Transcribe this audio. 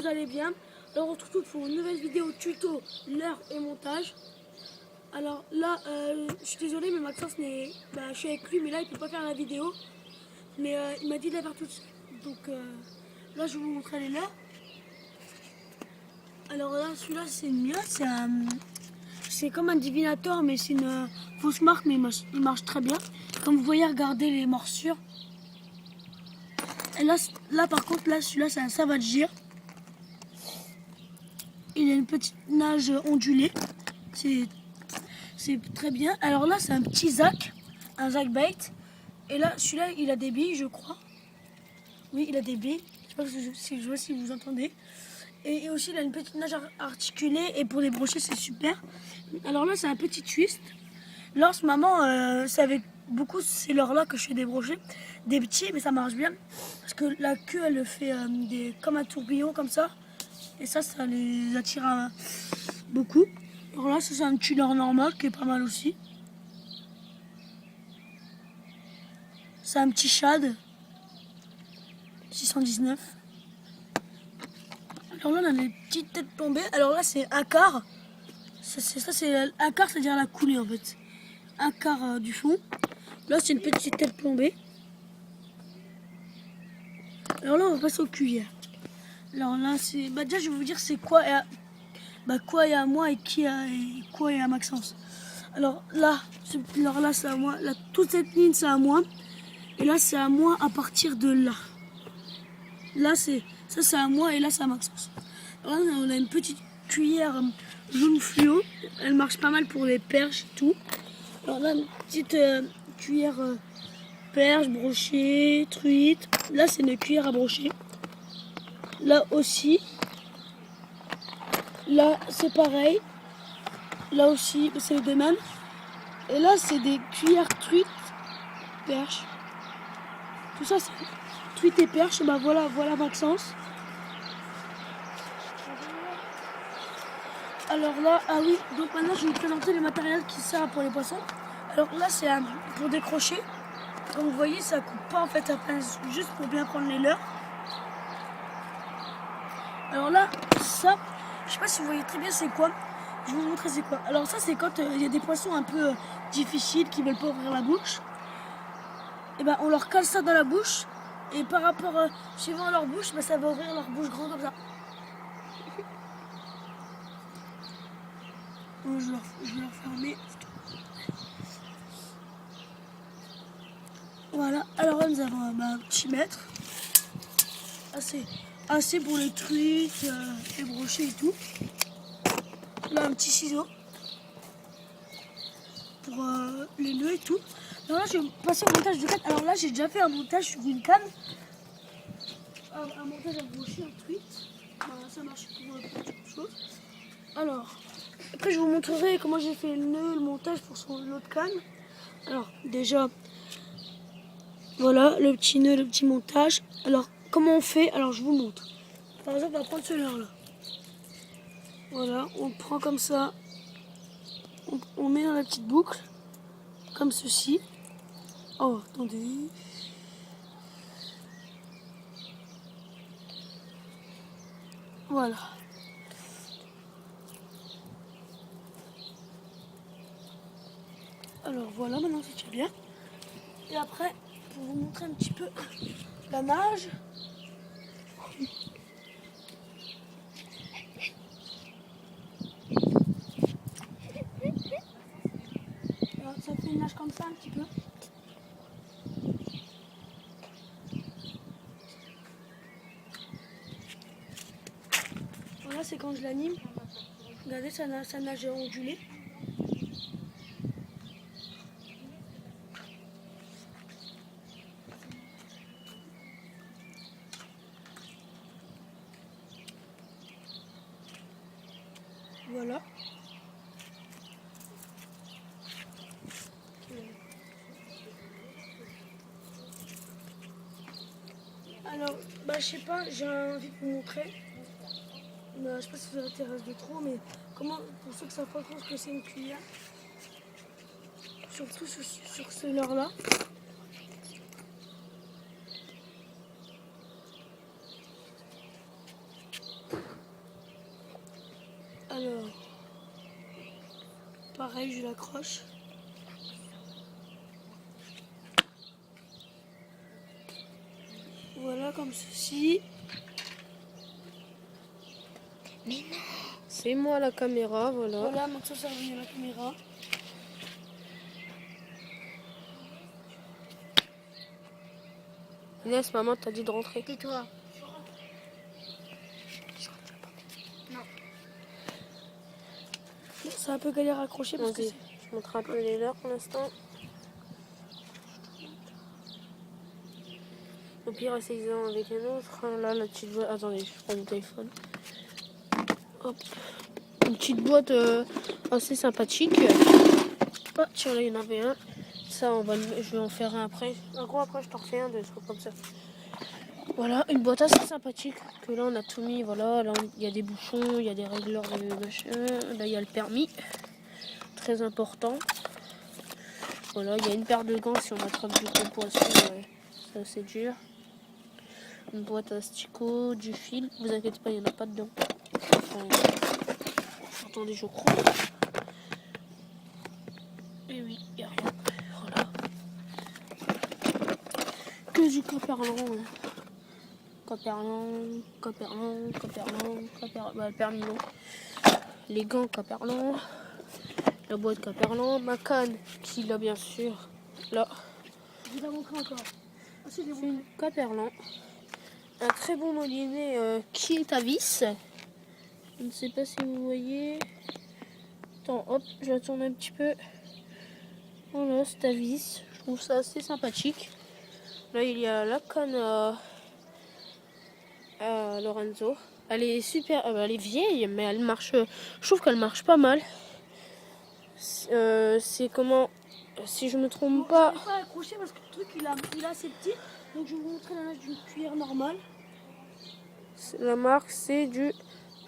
vous allez bien. Alors on se retrouve pour une nouvelle vidéo tuto leurre et montage. Alors là, je suis désolée mais Maxence n'est... je suis avec lui mais là il peut pas faire la vidéo. Mais il m'a dit de la faire toute seule. Donc là je vais vous montrer les leurres. Alors là celui-là c'est mieux, c'est comme un divinateur mais c'est une fausse marque mais il marche très bien. Comme vous voyez, regardez les morsures. Et là par contre, là celui-là c'est un savage gire. Il a une petite nage ondulée. C'est très bien. Alors là c'est un petit zac, un zac bait. Et là celui-là il a des billes je crois. Oui il a des billes. Je sais pas si vous entendez. Et aussi il a une petite nage articulée et pour les brocher c'est super. Alors là c'est un petit twist. Là en ce moment c'est avec beaucoup ces leurres-là que je fais des brochets. Des petits mais ça marche bien. Parce que la queue elle fait comme un tourbillon comme ça. Et ça les attire beaucoup. Alors là c'est un petit leurre normal qui est pas mal aussi. C'est un petit shad 619. Alors là on a des petites têtes plombées. Alors là c'est un quart. C'est un quart, c'est-à-dire la coulée en fait. Un quart du fond. Là c'est une petite tête plombée. Alors là on va passer aux cuillères. Alors là c'est... déjà je vais vous dire c'est quoi quoi est à moi et quoi est à Maxence. Alors là c'est à moi. Là, toute cette ligne c'est à moi. Et là c'est à moi à partir de là. Là c'est à moi et là c'est à Maxence. Alors là on a une petite cuillère jaune fluo. Elle marche pas mal pour les perches et tout. Alors là une petite cuillère perche, brochet, truite. Là c'est une cuillère à brocher. Là aussi. Là c'est pareil. Là aussi c'est les deux mêmes. Et là c'est des cuillères truite, perche. Tout ça c'est truite et perche. Voilà Maxence. Alors là, ah oui, donc maintenant je vais vous présenter le matériel qui sert pour les poissons. Alors là c'est pour décrocher. Comme vous voyez ça coupe pas en fait, ça pince juste pour bien prendre les leurres. Alors là, ça, je sais pas si vous voyez très bien c'est quoi. Je vais vous montrer c'est quoi. Alors ça c'est quand il y a des poissons un peu difficiles qui veulent pas ouvrir la bouche. Et on leur cale ça dans la bouche. Et par rapport, suivant leur bouche, ça va ouvrir leur bouche grande comme ça. Bon, je vais leur fermer. Voilà, alors là nous avons un petit mètre. Assez pour les truites, les brochets et tout. Là un petit ciseau. Pour les nœuds et tout. Alors là je vais passer au montage de canne. Alors là j'ai déjà fait un montage sur une canne. Un montage à brochet, en truite. Ça marche pour beaucoup de choses. Alors, après je vous montrerai comment j'ai fait le nœud, le montage pour l'autre canne. Alors déjà, voilà le petit nœud, le petit montage. Alors comment on fait? Alors je vous montre. Par exemple on va prendre ce leurre là. Voilà, on le prend comme ça. On met dans la petite boucle. Comme ceci. Oh, attendez. Voilà. Alors voilà, maintenant c'est bien. Et après, pour vous montrer un petit peu la nage. Alors, ça fait une nage comme ça un petit peu. Voilà, c'est quand je l'anime. Regardez, ça nage ondulée. Voilà. Alors, je sais pas, j'ai envie de vous montrer. Je sais pas si ça vous intéresse de trop, mais comment, pour ceux que ça pas trop ce que c'est une cuillère, surtout sur ce leurre-là. pareil, je l'accroche. Voilà, comme ceci. Mais non. C'est moi la caméra, voilà. Voilà, maintenant ça revient à la caméra. Inès, maman t'a dit de rentrer. Tais-toi. Non. C'est un peu galère à accrocher parce que Vas-y, c'est... je montre un peu les leurs pour l'instant. Au pire, essayez-en avec un autre. Là, la petite boîte. Attendez, je prends mon téléphone. Hop. Une petite boîte assez sympathique. Oh, tiens, là, il y en avait un. Ça, je vais en faire un après. En gros, après, je t'en refais un, des trucs comme ça. Voilà, une boîte assez sympathique. Que là, on a tout mis. Voilà, là, il y a des bouchons, il y a des régleurs de machin. Là, il y a le permis. Très important. Voilà, il y a une paire de gants si on attrape du gros poisson. Ça, c'est dur. Une boîte à asticots, du fil. Vous inquiétez pas, il n'y en a pas dedans. Enfin, attendez, je crois. Et oui, il n'y a rien. Voilà. Que du coperlan. Coperlan. Bah, le permis, non. Les gants coperlan. La boîte coperlan. Ma canne, qui là, bien sûr. Là. Je vais la montrer encore. Ah, si, j'ai Une coperlan. Un très bon molinet qui est à vis. Je ne sais pas si vous voyez. Attends, hop, je la tourne un petit peu. Voilà, c'est à vis. Je trouve ça assez sympathique. Là, il y a la canne à Lorenzo. Elle est super, elle est vieille, mais elle marche. Je trouve qu'elle marche pas mal. C'est comment, si je me trompe pas. pas. Je vais pas accrocher parce que le truc il est assez petit. Donc je vais vous montrer la nage d'une cuillère normale. La marque, c'est du